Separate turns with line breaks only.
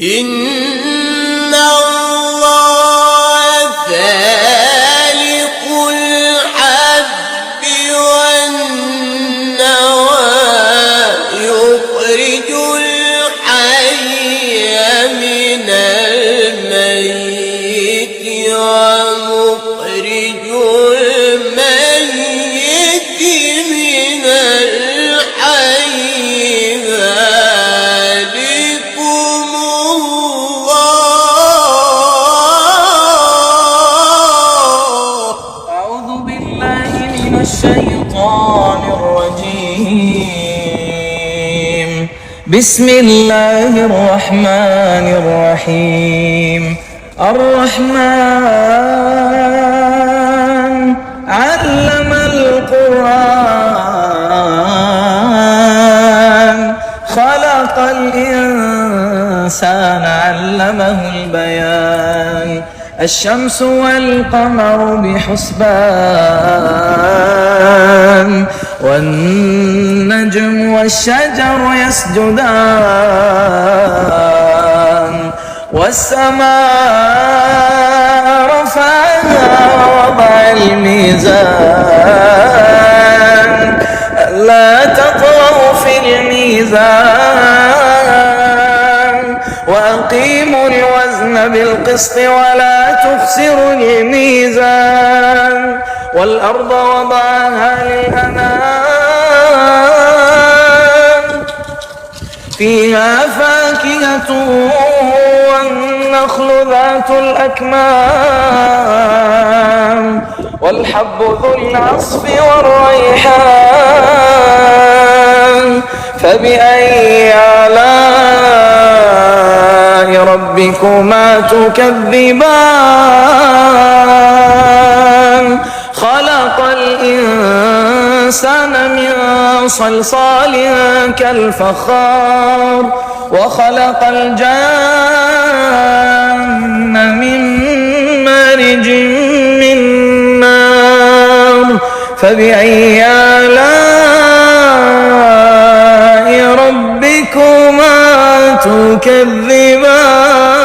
إن الله فالق الحب والنوى يخرج الحي من الميت ومخرج الميت من الحي
الشيطان الرجيم. بسم الله الرحمن الرحيم. الرحمن علم القرآن خلق الإنسان علمه البيان. الشمس والقمر بحسبان والنجم والشجر يسجدان والسماء رفعها ووضع الميزان ألا تطغوا في الميزان وأقيموا الوزن بالقسط ولا تخسروا الميزان والأرض وضعها للأنام فيها فاكهة والنخل ذات الأكمام والحب ذو العصف والريحان فبأي آلاء ربكما تكذبان. خلق الإنسان من صلصال كالفخار وخلق الجان من مارج من نار فبأي آلاء ربكما تكذبان.